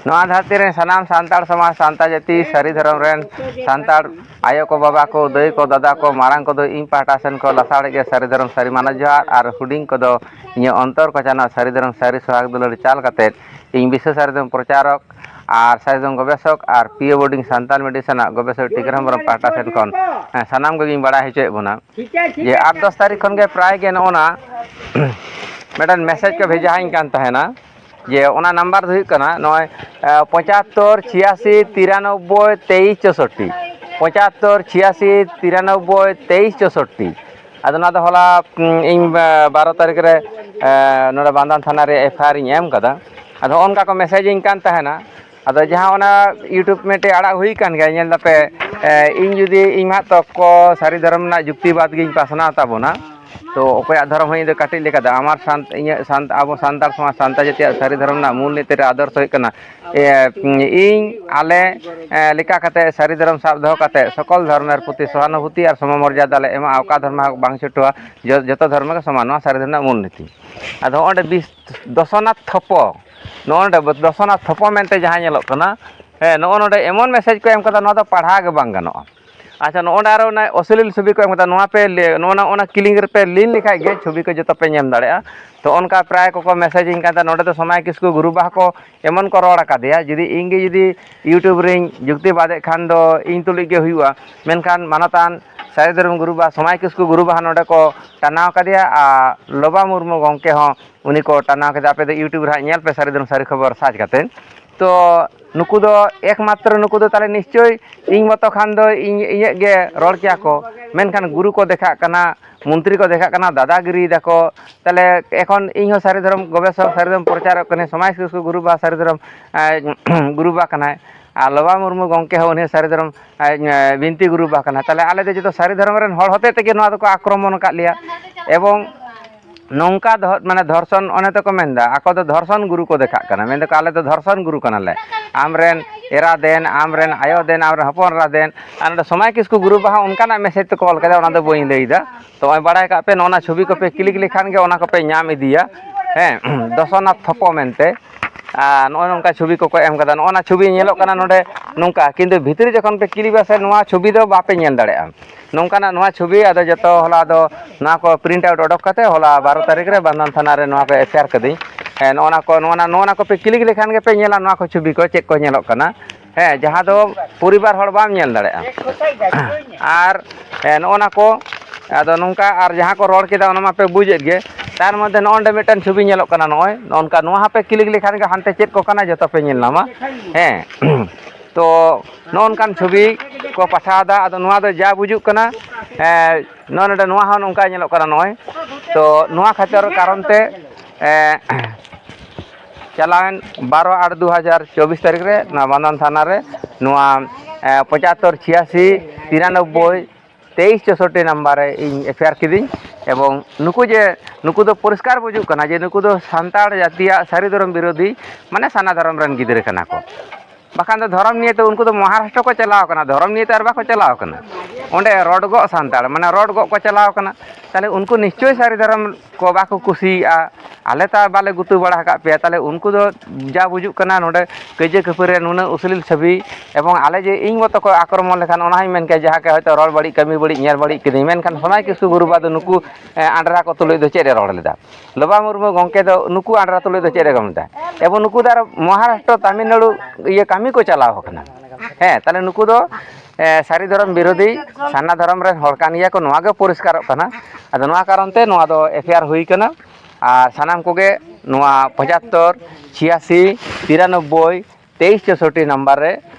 नवा धरती रे सनाम सांताड़ समाज सांता जाति सारी धर्म रेन सांताड़ आयो को बाबा को दई को दादा को मारांग को दो इन पाटा सेन को लसाड़ के सारी धर्म सारी माना जोहार और हुडिंग को दो इन अंतर को जाना सारी धर्म सारी सुहाग दुलार चाल कते इन विशेष सारी धर्म प्रचारक और सारी धर्म गवेषक और पीए बोर्डिंग सांताल मेडिसिन गवेषक टिकरम पाटा सेन कौन सनाम को बड़ा हिचे बुना ये 8-10 तारीख खन के प्राय के नोना मेडन मैसेज को भेजा है ना जे ओना नंबर दो हुई नॉय 75 86 93 23 64 75 86 93 23 64 अदो ना होला इन 12 तारीख रे नोडे बांदान थाना रे एफआईआर इन एम कदा अदो ओनका को मैसेज इन कान तहना अदो जहां ओना यूट्यूब में टे आड़ा हुई कान गया नेल दपे इन जुदी इन मा तक को सारी धर्म ना जुक्तिवाद गिन पासना ताबोना तो अकोया धर्म हई काटी लेका आमार शांत शांत अब सांतार समाज सांता जाति सारी धर्म ना मूल नीति आदर्श होना इन आले लेका कते सारी धर्म साब दो कते सकल धर्मेर प्रति सहानुभूति और सममर्यादा ले एमा अका धर्म बांग छुटवा जतो धर्म के समान सारी धर्म मूल नीति आदो ओंडे 10 थपो नोंडे 10 थपो मेनते जहां नेलोक कना नोंडे एमन मैसेज को एम कदा नो पढ़ा के बांग गानोआ अच्छा नोंडे आरो ना अश्लील छवि को एम कदा नोआ पे ओना क्लिंग रे पे लिन लिखाई गे छवि को जतो पे नेम दाड़ेआ तो उनका प्राय को मैसेज इन काता नोंडे तो समय किसको गुरुबाह को एमन को रोड़ कादिया जुदी इंगे जुदी यूट्यूब रिंग जुक्ति बादे खान दो इन तुलि गे हुआ मेनखान मानतान सारी धर्म गुरुबा समय किसको गुरुबाह नोंडे को टानाव कादिया आ लोबा मुर्मू गंके हो उनी को टानाव के आपे दो यूट्यूब रे नेल पे सारी धर्म सारी खबर साज काते तो नुकु दो एकमात्र नुकु दो ताले निश्चय इन मतो खान दो इये गे रोड़ किया को मेनखान गुरु को देखा कना मंत्री को देखा कना दादागिरी दाको ताले एखन इन हो सारी धर्म गवेषक सारी धर्म प्रचारक कने समाज किसको गुरुबा सारी धर्म गुरुबा कना आ लोबा मुर्मू गंके हो उनी सारी धर्म बिनती गुरुबा कना ताले आले दे जतो सारी धर्म रेन हर होते तेगे नोआ दो को आक्रमण का लिया एवं नौका माने धर्षण अने तो को मेंदा आको तो धर्षण गुरु को देखा कना मेंदा आले तो धर्षण गुरु कना ले आमरेन एरा देन आमरेन आयो देन आमरेन हपन रा देन आन समय किसको गुरु बाहा उनका ना मैसेज तो कॉल कदा ओना दो बई लेइदा तो ओय बड़ाय का पे नोना छवि को पे क्लिक लेखान के ओना को पे नाम इदिया हैं दसना थपो मेनते नोका छवि को एम कदा नोना छवि नेलो कना नोडे नोका किंतु भितरी जखन पे क्लिक बसे नोआ छवि दो बापे नेल दाड़ेआ नौकाना नोआ छवि आदो जतो होला दो ना को प्रिंट आउट ओडक कते होला 12 तारीख रे बांदान थाना रे नोआ पे एफआईआर कदी नोना को पे क्लिक लेखान के पे नेला नोआ को छवि को चेक को नेलो कना हैं जहां दो परिवार हड़ बाम नेल दाड़ेआ आर नोना को आदो नौका आर जहां को रोड केदा ओना मा पे बुझेत गे तार मध्य नोंडे मिटन छवि नेलो कना नोय नोनका नोहा पे क्लिक लेखान के हानते चेक को कना जतो पे नेल नामा हैं तो नोनकान छवि को पाठादा आदो नोआ दो जा बुजुक कना नोंडे नोआ हो नोंका नेलो कना नोय तो नोआ खातिर कारण ते चलान 12/8/2024 तारीख रे ना बांदान थाना रे नोआ 75 86 93 23 64 नंबर रे इन एफआईआर किदिन एवं नुकु दो परिष्कार बुजुक कना जे नुकु दो सांताड़ जातिया सारी धर्म विरोधी माने साना धर्म रन गिदरे कना को बाखान तो धर्म निये तो उनको तो महाराष्ट्र को चलाव कना धर्म निये तो बाको चलाव कना ओंडे रोडगो सांताड़ माने रोडगो को चलाव कना ताले उनको निश्चय सारी धर्म को बाको कुसिया आले ता बाले गुतु बड़ा का पे ताले उनको दो जा बुजुक कना नोडे कजे खपरे नुना उसलिल छवि एवं आले जे इन मत को आक्रमण लेखान ओना ही मेन के जहा के हयतो रोड बड़ी कमी बड़ी नेर बड़ी किदि मेन खान समय किसु गुरुबा दो नुकु आंडरा को तुले दो चेरे रोड लेदा लोबा मुर्मू गंके दो नुकु आंडरा तुले दो चेरे गमदा एवं नुकु दार महाराष्ट्र तमिलनाडु ये कमी को चलाव कना हैं ताले नुकु दो सारी धर्म विरोधी साना धर्म रे हड़कानिया को नोआ गे परिष्कार कना आदो नोआ कारण ते नोआ दो एफआईआर हुई कना और सानाम कोगे नोआ 75 86 93 23 64 नंबर रे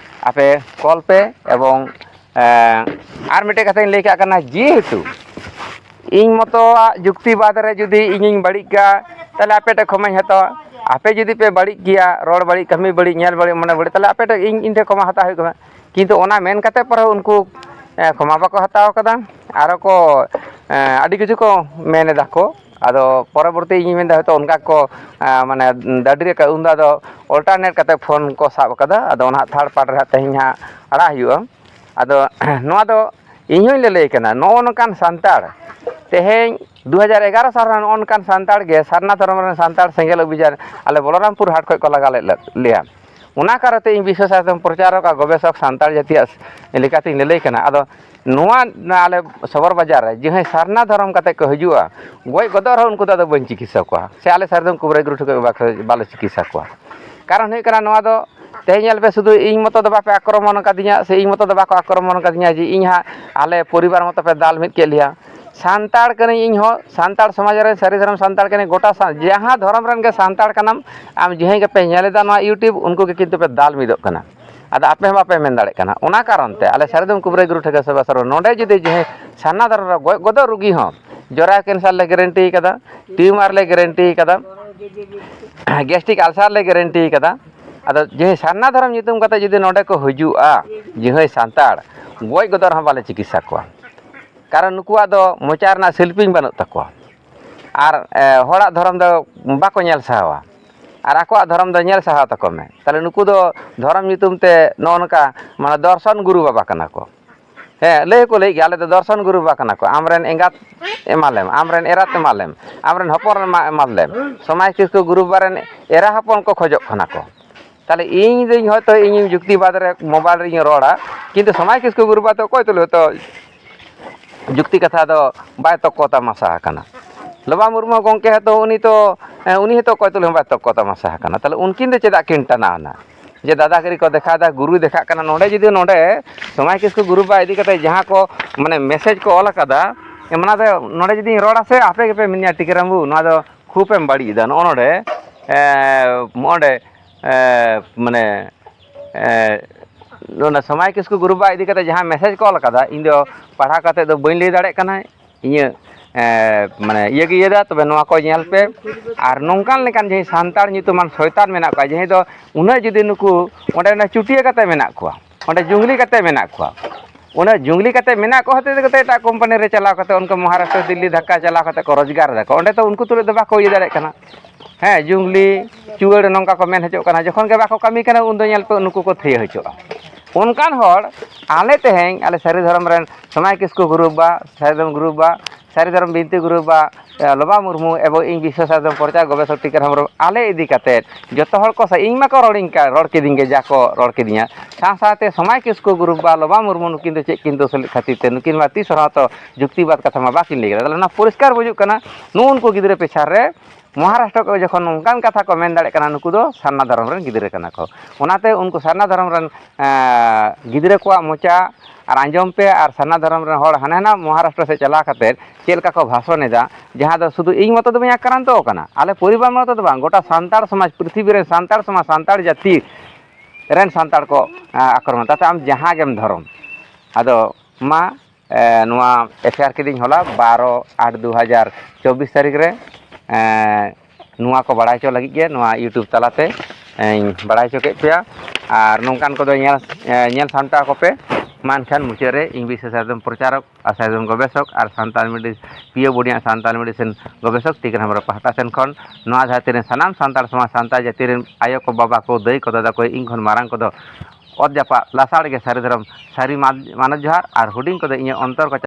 आपे कॉल पे एवं आर मिटे कथा इन लेका कना जेहेतु इन मतो जुक्तिवाद रे जुदी इन बड़ी का ताले आपे टे खमाई हतो आपे जुदी पे बड़ी किया रोड बड़ी कमी बड़ी नेल बड़ी माने बड़ी ताले आपे टे इन टे खमा हता हुई किंतु ओना मेन कते पर उनको खमा बाको हताव कदा आरो को आदि किछु को मेने दाको आदो परवर्ती इन मेन दा तो उनका को माने दाडरी का उंदा दो अल्टरनेट कते फोन को साब कदा आदो ओना थर्ड पार्ट रे तेहिया आड़ा हुआ आदो नोआ दो इन होई ले कना नो नकान सांताड़ तेहें 2011 साल नकान सांताड़ गे सरना धर्म रे सांताड़ सेंगेल अभियान आले बलरामपुर हाट खय को लगा लेया ᱚᱱᱟ ᱠᱟᱨᱚᱱᱛᱮ ᱤᱧ ᱵᱤᱥᱥᱚ ᱥᱟᱨᱤ ᱯᱨᱚᱪᱟᱨᱚᱠ ᱟᱨ ᱜᱚᱵᱮᱥᱚᱠ ᱥᱟᱱᱛᱟᱲ ᱡᱟᱹᱛᱤᱭᱟᱜ ᱞᱮᱠᱟᱛᱮᱧ ᱞᱟᱹᱞᱟᱹᱭ ᱠᱟᱱᱟ ᱟᱫᱚ ᱱᱚᱣᱟ ᱟᱞᱮ ᱥᱚᱵᱚᱨ ᱵᱟᱡᱟᱨ ᱨᱮ ᱡᱟᱦᱟᱸᱭ ᱥᱟᱨᱱᱟ ᱫᱷᱚᱨᱚᱢ ᱠᱟᱛᱮ ᱠᱚ ᱦᱤᱡᱩᱜᱼᱟ ᱜᱚᱡ ᱜᱚᱫᱚᱜ ᱨᱮᱦᱚᱸ ᱩᱱᱠᱩ ᱫᱚ ᱟᱫᱚ ᱵᱟᱹᱧ ᱪᱤᱠᱤᱛᱥᱟ ᱠᱚᱣᱟ ᱥᱮ ᱟᱞᱮ ᱥᱟᱨᱡᱚᱢ ᱠᱩᱵᱨᱟᱹ ᱜᱩᱨᱩ ᱴᱷᱮᱱ ᱵᱟᱞᱮ ᱪᱤᱠᱤᱛᱥᱟ ᱠᱚᱣᱟ ᱠᱟᱨᱚᱱ ᱦᱩᱭᱩᱜ ᱠᱟᱱᱟ ᱱᱚᱣᱟ ᱫᱚ ᱛᱮᱦᱮᱧ ᱧᱮᱞ ᱯᱮ ᱥᱩᱫᱷᱩ ᱤᱧ ᱢᱚᱛᱚ ᱫᱚ ᱵᱟᱯᱮ ᱟᱠᱨᱚᱢᱚᱱ ᱠᱟᱫᱤᱧᱟ ᱥᱮ ᱤᱧ ᱢᱚᱛᱚ ᱫᱚ ᱵᱟᱠᱚ ᱟᱠᱨᱚᱢᱚᱱ ᱠᱟᱫᱤᱧᱟ ᱡᱮ ᱤᱧ ᱦᱟᱸᱜ ᱟᱞᱮ ᱯᱚᱨᱤᱵᱟᱨ ᱢᱚᱛᱚ ᱯᱮ ᱫᱟᱞ ᱢᱤᱫ ᱠᱮᱫ ᱞᱮᱭᱟ ᱥᱟᱱᱛᱟᱲ ᱠᱟᱹᱱᱟᱹᱧ ᱤᱧ ᱦᱚᱸ ᱥᱟᱱᱛᱟᱲ ᱥᱚᱢᱟᱡᱽ ᱨᱮ ᱥᱟᱹᱨᱤ ᱫᱷᱚᱨᱚᱢ ᱥᱟᱱᱛᱟᱲ ᱠᱟᱹᱱᱟᱹᱧ ᱜᱚᱴᱟ ᱡᱟᱦᱟᱸ ᱫᱷᱚᱨᱚᱢ ᱨᱮᱱ ᱜᱮ ᱥᱟᱱᱛᱟᱲ ᱠᱟᱱᱟᱢ ᱟᱢ ᱡᱟᱦᱟᱸᱭ ᱜᱮᱯᱮ ᱧᱮᱞᱮᱫᱟ ᱱᱚᱣᱟ ᱤᱭᱩᱴᱩᱵᱽ ᱩᱱᱠᱩ ᱜᱮ ᱠᱤᱱᱛᱩ ᱯᱮ ᱫᱟᱞ ᱢᱤᱫᱚᱜ ᱠᱟᱱᱟ ᱟᱫᱚ ᱟᱯᱮ ᱦᱚᱸ ᱵᱟᱯᱮ ᱢᱮᱱ ᱫᱟᱲᱮᱭᱟᱜ ᱠᱟᱱᱟ ᱚᱱᱟ ᱠᱟᱨᱚᱱ ᱛᱮ ᱟᱞᱮ ᱥᱟᱨᱡᱚᱢ ᱠᱩᱵᱨᱟᱹ ᱜᱩᱨᱩ ᱴᱷᱮᱱ ᱥᱮᱵᱟ ᱥᱚᱨᱵᱚ ᱱᱚᱰᱮ ᱡᱩᱫᱤ ᱡᱟᱦᱟᱸᱭ ᱥᱟᱨᱱᱟ ᱫᱷᱚᱨᱚᱢ ᱨᱮ ᱜᱚᱡ ᱜᱚᱫᱚᱜ ᱨᱩᱜᱤ ᱦᱚᱸ ᱡᱚᱨᱟ ᱠᱮᱱᱥᱟᱨ ᱞᱮ গ্যারান্টি ᱠᱟᱫᱟ টিউমার ᱞᱮ গ্যারান্টি ᱠᱟᱫᱟ গ্যাস্ট্রিক আলসার ᱞᱮ গ্যারান্টি ᱠᱟᱫᱟ ᱟᱫᱚ ᱡᱟᱦᱟᱸᱭ ᱥᱟᱨᱱᱟ ᱫᱷᱚᱨᱚᱢ ᱧᱩᱛᱩᱢ ᱠᱟᱛᱮ ᱡᱩᱫᱤ ᱱᱚᱰᱮ ᱠᱚ ᱦᱤᱡᱩᱜᱼᱟ ᱡᱟᱦᱟᱸᱭ ᱥᱟᱱᱛᱟᱲ ᱜᱚᱡ ᱜᱚᱫᱚᱜ ᱨᱮᱦᱚᱸ ᱵᱟᱞᱮ ᱪᱤᱠᱤᱛᱥᱟ ᱠᱚᱣᱟ ᱠᱟᱨᱚᱱ ᱱᱩᱠᱩᱣᱟᱜ ᱫᱚ ᱢᱚᱪᱟ ᱨᱮᱱᱟᱜ ᱥᱤᱞᱯᱤᱧ ᱵᱟᱹᱱᱩᱜ ᱛᱟᱠᱚᱣᱟ ᱟᱨ ᱦᱚᱲᱟᱜ ᱫᱷᱚᱨᱚᱢ ᱫᱚ ᱵᱟᱠᱚ ᱧᱮᱞ ᱥᱟᱦᱟᱣᱟ ᱟᱨ ᱟᱠᱚᱣᱟᱜ ᱫᱷᱚᱨᱚᱢ ᱫᱚ ᱧᱮᱞ ᱥᱟᱦᱟᱣ ᱛᱟᱠᱚ ᱢᱮ ᱛᱟᱦᱞᱮ ᱱᱩᱠᱩ ᱫᱚ ᱫᱷᱚᱨᱚᱢ ᱧᱩᱛᱩᱢ te ᱱᱚᱜᱼᱚ ᱱᱚᱝᱠᱟ ᱢᱟᱱᱮ ᱫᱚᱨᱥᱚᱱ ᱜᱩᱨᱩ ᱵᱟᱵᱟ ᱠᱟᱱᱟ ᱠᱚ ᱦᱮᱸ ᱞᱟᱹᱭ ᱦᱚᱸᱠᱚ ᱞᱟᱹᱭ ᱜᱮᱭᱟ ᱟᱞᱮ ᱫᱚ ᱫᱚᱨᱥᱚᱱ ᱜᱩᱨᱩ ᱵᱟᱵᱟ ᱠᱟᱱᱟ ᱠᱚ ᱟᱢᱨᱮᱱ ᱮᱸᱜᱟᱛ ᱮᱢᱟᱞᱮᱢ ᱟᱢᱨᱮᱱ ᱮᱨᱟᱛ ᱮᱢᱟᱞᱮᱢ ᱟᱢᱨᱮᱱ ᱦᱚᱯᱚᱱ ᱮᱢᱟᱞᱮᱢ ᱥᱚᱢᱟᱡᱽ ᱠᱤᱥᱠᱩ ᱜᱩᱨᱩ ᱵᱟᱵᱟ ᱨᱮᱱ ᱮᱨᱟ ᱦᱚᱯᱚᱱ ᱠᱚ ᱠᱷᱚᱡᱚᱜ ᱠᱟᱱᱟ ᱠᱚ ᱛᱟᱦᱞᱮ ᱤᱧ ᱫᱚᱧ ᱦᱚᱭᱛᱳ ᱤᱧ ᱡᱩᱠᱛᱤᱵᱟᱫ ᱨᱮ ᱢᱳᱵᱟᱭᱤᱞ ᱨᱮᱧ ᱨᱚᱲᱟ ᱠᱤᱱᱛᱩ ᱥᱚᱢᱟᱡᱽ ᱠᱤᱥᱠᱩ ᱜᱩᱨᱩ ᱵᱟᱵᱟ ᱫᱚ ᱚᱠᱚᱭ ᱛᱩᱞᱩᱡ ᱦᱚᱭᱛᱳ ᱡᱩᱠᱛᱤ ᱠᱟᱛᱷᱟ ᱫᱚ ᱵᱟᱭ ᱛᱚᱠᱠᱚ ᱛᱟᱢᱟᱥᱟ ᱟᱠᱟᱱᱟ ᱞᱚᱵᱟ ᱢᱩᱨᱢᱩ ᱜᱚᱢᱠᱮ ᱦᱚᱸᱛᱚ ᱩᱱᱤ ᱦᱚᱸᱛᱚ ᱚᱠᱚᱭ ᱛᱩᱞᱩᱡ ᱦᱚᱸ ᱵᱟᱭ ᱛᱚᱠᱠᱚ ᱛᱟᱢᱟᱥᱟ ᱟᱠᱟᱱᱟ ᱛᱟᱦᱞᱮ ᱩᱱᱠᱤᱱ ᱫᱚ ᱪᱮᱫᱟᱜ ᱠᱤᱱ ᱴᱟᱱᱟᱣᱱᱟ ᱡᱮ ᱫᱟᱫᱟᱜᱤᱨᱤ ᱠᱚ ᱫᱮᱠᱷᱟᱣᱫᱟ ᱜᱩᱨᱩᱭ ᱫᱮᱠᱷᱟᱜ ᱠᱟᱱᱟ ᱱᱚᱰᱮ ᱡᱩᱫᱤ ᱱᱚᱰᱮ ᱥᱚᱢᱟᱡᱽ ᱠᱤᱥᱠᱩ ᱜᱩᱨᱩ ᱵᱟᱵᱟ ᱤᱫᱤ ᱠᱟᱛᱮ ᱡᱟᱦᱟᱸ ᱠᱚ ᱢᱟᱱᱮ ᱢᱮᱥᱮᱡᱽ ko ᱚᱞ ᱟᱠᱟᱫᱟ ᱚᱱᱟ ᱫᱚ ᱱᱚᱰᱮ ᱡᱩᱫᱤᱧ ᱨᱚᱲᱟ ᱥᱮ ᱟᱯᱮ ᱜᱮᱯᱮ ᱢᱮᱱᱟ ᱴᱤᱠᱟᱹᱨᱟᱢ ᱵᱟᱹᱵᱩ ᱱᱚᱣᱟ ᱫᱚ ᱠᱷᱩᱵ ᱮᱢ ᱵᱟᱹᱲᱤᱡ ᱮᱫᱟ ᱱᱚᱜᱼᱚ ᱱᱚᱰᱮ ᱢᱟᱱᱮ ᱚᱱᱟ ᱥᱚᱢᱟᱡᱽ ᱠᱤᱥᱠᱩ ᱜᱩᱨᱩ ᱵᱟᱵᱟ ᱤᱫᱤ ᱠᱟᱛᱮ ᱡᱟᱦᱟᱸ ᱢᱮᱥᱮᱡᱽ ko ᱚᱞ ᱟᱠᱟᱫᱟ ᱤᱧ ᱫᱚ ᱯᱟᱲᱦᱟᱣ ᱠᱟᱛᱮ ᱫᱚ ᱵᱟᱹᱧ ᱞᱟᱹᱭ ᱫᱟᱲᱮᱭᱟᱜ ᱠᱟᱱᱟ ᱤᱧᱟᱹᱜ ᱢᱟᱱᱮ ᱤᱭᱟᱹ ᱜᱮ ᱤᱭᱟᱹᱫᱟ ᱛᱚᱵᱮ ᱱᱚᱣᱟ ᱠᱚ ᱧᱮᱞ ᱯᱮ ᱟᱨ ᱱᱚᱝᱠᱟᱱ ᱞᱮᱠᱟᱱ ᱡᱟᱦᱟᱸᱭ ᱥᱟᱱᱛᱟᱲ ᱧᱩᱛᱩᱢᱟᱱ ᱥᱚᱭᱛᱟᱱ ᱢᱮᱱᱟᱜ ᱠᱚᱣᱟ ᱡᱟᱦᱟᱸᱭ ᱫᱚ ᱩᱱᱟᱹᱜ ᱡᱩᱫᱤ ᱱᱩᱠᱩ ᱚᱸᱰᱮ ᱪᱩᱴᱤᱭᱟᱹ ᱠᱟᱛᱮ ᱢᱮᱱᱟᱜ ᱠᱚᱣᱟ ᱚᱸᱰᱮ ᱡᱩᱝᱞᱤ ᱠᱟᱛᱮ ᱢᱮᱱᱟᱜ ᱠᱚᱣᱟ ᱩᱱᱟᱹᱜ ᱡᱩᱝᱞᱤ ᱠᱟᱛᱮ ᱢᱮᱱᱟᱜ ᱠᱚ ᱦᱚᱛᱮ ᱛᱮ ᱮᱴᱟᱜ ᱠᱳᱢᱯᱟᱱᱤ ᱨᱮ ᱪᱟᱞᱟᱣ ᱠᱟᱛᱮ ᱩᱱᱠᱩ ᱢᱚᱦᱟᱨᱟᱥᱴᱨᱚ ᱫᱤᱞᱞᱤ ᱫᱷᱟᱠᱠᱟ ᱪᱟᱞᱟᱣ ᱠᱟᱛᱮ ᱠᱚ ᱨᱳᱡᱽᱜᱟᱨ ᱮᱫᱟᱠᱚ ᱚᱸᱰᱮ ᱛᱚ ᱩᱱᱠᱩ ᱛᱩᱞᱩᱡ ᱫᱚ ᱵᱟᱠᱚ ᱤᱭᱟᱹ ᱫᱟᱲᱮᱭᱟᱜ ᱠᱟᱱᱟ ᱦᱮᱸ ᱡᱩᱝᱞᱤ ᱪᱩᱣᱟᱹᱲ ᱱᱚᱝᱠᱟ ᱠᱚ ᱢᱮᱱ ᱦᱚᱪᱚᱜ ᱠᱟᱱᱟ ᱡᱚᱠᱷᱚᱱ ᱜᱮ ᱵᱟᱠᱚ ᱠᱟᱹᱢᱤ ᱠᱟᱱᱟ ᱩᱱᱫᱚ ᱧᱮᱞ ᱯᱮ ᱱᱩᱠᱩ ᱠᱚ ᱛᱷᱤᱭᱟᱹ ᱦᱚᱪᱚᱜᱼᱟ ᱚᱱᱠᱟᱱ ᱦᱚᱲ ᱟᱞᱮ ᱛᱮᱦᱮᱧ ᱟᱞᱮ ᱥᱟᱹᱨᱤ ᱫᱷᱚᱨᱚᱢ ᱨᱮᱱ ᱥᱚᱢᱟᱡᱽ ᱠᱤᱥᱠᱩ ᱜᱩᱨᱩ ᱵᱟᱵᱟ ᱥᱟᱨᱡᱚᱢ ᱜᱩᱨᱩ ᱵᱟᱵᱟ ᱥᱟᱹᱨᱤ ᱫᱷᱚᱨᱚᱢ ᱵᱤᱱᱛᱤ ᱜᱩᱨᱩ ᱵᱟᱵᱟ ᱞᱚᱵᱟ ᱢᱩᱨᱢᱩ ᱮᱵᱚᱝ ᱤᱧ ᱵᱤᱥᱥᱚ ᱥᱟᱨᱡᱚᱢ ᱯᱨᱚᱪᱟᱨ ᱜᱚᱵᱮᱥᱚᱠ ᱴᱤᱠᱟᱹᱨᱟᱢ ᱦᱮᱢᱵᱨᱚᱢ ᱟᱞᱮ ᱤᱫᱤ ᱠᱟᱛᱮᱫ ᱡᱚᱛᱚ ᱦᱚᱲ ᱠᱚ ᱤᱧ ᱢᱟᱠᱚ ᱨᱚᱲ ᱠᱤᱫᱤᱧ ᱜᱮ ᱡᱟ ᱠᱚ ᱨᱚᱲ ᱠᱤᱫᱤᱧᱟ ᱥᱟᱶ ᱥᱟᱶᱛᱮ ᱥᱚᱢᱟᱡᱽ ᱠᱤᱥᱠᱩ ᱜᱩᱨᱩ ᱵᱟᱵᱟ ᱞᱚᱵᱟ ᱢᱩᱨᱢᱩ ᱱᱩᱠᱤᱱ ᱫᱚ ᱪᱮᱫ ᱠᱤᱱ ᱫᱳᱥ ᱞᱮᱫ ᱠᱷᱟᱹᱛᱤᱨ ᱛᱮ ᱱᱩᱠᱤᱱ ᱢᱟ ᱛᱤᱥ ᱨᱮᱦᱚᱸ ᱛᱚ ᱡᱩᱠᱛᱤᱵᱟᱫ ᱠᱟᱛᱷᱟ ᱢᱟ ᱵᱟᱠᱤᱱ ᱞᱟᱹᱭ ᱠᱮᱫᱟ ᱛᱟᱦᱚᱞᱮ ᱚᱱᱟ ᱯᱚᱨᱤᱥᱠᱟᱨ ᱵᱩᱡᱩᱜ ᱠᱟᱱᱟ ᱱᱩᱜᱼᱩ ᱱᱩᱠᱩ ᱜᱤᱫᱽᱨᱟᱹ ᱯᱮᱪᱷᱟᱱ ᱨᱮ ᱢᱚᱦᱟᱨᱟᱥᱴᱨᱚ ᱠᱚ ᱡᱚᱠᱷᱚᱱ ᱱᱚᱝᱠᱟᱱ ᱠᱟᱛᱷᱟ ᱠᱚ ᱢᱮᱱ ᱫᱟᱲᱮᱭᱟᱜ ᱠᱟᱱᱟ ᱱᱩᱠᱩ ᱫᱚ ᱥᱟᱨᱱᱟ ᱫᱷᱚᱨᱚᱢ ᱨᱮᱱ ᱜᱤᱫᱽᱨᱟᱹ ᱠᱟᱱᱟ ᱠᱚ ᱚᱱᱟᱛᱮ ᱩᱱᱠᱩ ᱥᱟᱨᱱᱟ ᱫᱷᱚᱨᱚᱢ ᱨᱮᱱ ᱜᱤᱫᱽᱨᱟᱹ ᱠᱚᱣᱟᱜ ᱢᱚᱪᱟ ᱟᱨ ᱟᱸᱡᱚᱢ ᱯᱮ ᱟᱨ ᱥᱟᱨᱱᱟ ᱫᱷᱚᱨᱚᱢ ᱨᱮᱱ ᱦᱚᱲ ᱦᱟᱱᱟ ᱱᱟᱣᱟ ᱢᱚᱦᱟᱨᱟᱥᱴᱨᱚ ᱥᱮᱫ ᱪᱟᱞᱟᱣ ᱠᱟᱛᱮᱫ ᱪᱮᱫ ᱞᱮᱠᱟ ᱠᱚ ᱵᱷᱟᱥᱚᱱ ᱮᱫᱟ ᱡᱟᱦᱟᱸ ᱫᱚ ᱥᱩᱫᱷᱩ ᱤᱧ ᱢᱚᱛᱚ ᱫᱚ ᱵᱟᱹᱧ ᱟᱠᱨᱟᱱᱛᱚ ᱟᱠᱟᱱᱟ ᱟᱞᱮ ᱯᱚᱨᱤᱵᱟᱨ ᱢᱚᱛᱚ ᱫᱚ ᱵᱟᱝ ᱜᱚᱴᱟ ᱥᱟᱱᱛᱟᱲ ᱥᱚᱢᱟᱡᱽ ᱯᱨᱤᱛᱷᱤᱵᱤ ᱨᱮᱱ ᱥᱟᱱᱛᱟᱲ ᱥᱚᱢᱟᱡᱽ ᱥᱟᱱᱛᱟᱲ ᱡᱟᱹᱛᱤ ᱨᱮᱱ ᱥᱟᱱᱛᱟᱲ ᱠᱚ ᱟᱠᱨᱚᱢᱚᱱ ᱛᱟᱛᱮ ᱟᱢ ᱡᱟᱦᱟᱸ ᱜᱮᱢ ᱫᱷᱚᱨᱚᱢ ᱟᱫᱚ ᱢᱟ ᱱᱚᱣᱟ ᱮᱯᱷ ᱟᱭ ᱟᱨ ᱠᱤᱫᱟᱹᱧ ᱦᱚᱞᱟ 12/8/2024 ᱛᱟᱹᱨᱤᱠᱷ ᱨᱮ ᱱᱚᱣᱟ ᱠᱚ ᱵᱟᱲᱟᱭ ᱦᱚᱪᱚ ᱞᱟᱹᱜᱤᱫ ᱜᱮ ᱱᱚᱣᱟ ᱤᱭᱩᱴᱩᱵᱽ ᱛᱟᱞᱟᱛᱮ ᱤᱧ ᱵᱟᱲᱟᱭ ᱦᱚᱪᱚ ᱠᱮᱫ ᱯᱮᱭᱟ ᱟᱨ ᱱᱚᱝᱠᱟᱱ ᱠᱚᱫᱚ ᱧᱮᱞ ᱥᱟᱢᱴᱟᱣ ᱠᱚᱯᱮ ᱢᱟ ᱮᱱᱠᱷᱟᱱ ᱢᱩᱪᱟᱹᱫ ᱨᱮ ᱤᱧ ᱵᱤᱥᱥᱚ ᱥᱟᱨᱡᱚᱢ ᱯᱨᱚᱪᱟᱨᱚᱠ ᱟᱨ ᱥᱟᱨᱡᱚᱢ ᱜᱚᱵᱮᱥᱚᱠ ᱟᱨ ᱥᱟᱱᱛᱟᱲ ᱯᱤᱭᱳ ᱵᱚᱱᱤᱭᱟᱜ ᱥᱟᱱᱛᱟᱲ ᱢᱮᱰᱤᱥᱤᱱ ᱜᱚᱵᱮᱥᱚᱠ ᱴᱤᱠᱟᱹᱨᱟᱢ ᱦᱮᱢᱵᱨᱚᱢ ᱯᱟᱦᱴᱟ ᱥᱮᱱ ᱠᱷᱚᱱ ᱱᱚᱣᱟ ᱫᱷᱟᱹᱨᱛᱤ ᱨᱮᱱ ᱥᱟᱱᱟᱢ ᱥᱟᱱᱛᱟᱲ ᱥᱚᱢᱟᱡᱽ ᱥᱟᱱᱛᱟᱲ ᱡᱟᱹᱛᱤ ᱨᱮᱱ ᱟᱭᱳ ᱠᱚ ᱵᱟᱵᱟ ᱠᱚ ᱫᱟᱹᱭ ᱠᱚ ᱫᱟᱫᱟ ᱠᱚ ᱤᱧ ᱠᱷᱚᱱ ᱢᱟᱨᱟᱝ ᱠᱚᱫᱚ ᱚᱛ ᱡᱟᱯᱟᱜ ᱞᱟᱥᱟᱲ ᱜᱮ ᱥᱟᱹᱨᱤ ᱫᱷᱚᱨᱚᱢ ᱥᱟᱹᱨᱤ ᱢᱟᱱᱚᱛ ᱡᱚᱦᱟᱨ ᱟᱨ ᱦᱩᱰᱤᱧ ᱠᱚᱫᱚ ᱤᱧᱟᱹᱜ ᱚᱱᱛᱚᱨ ᱠᱚ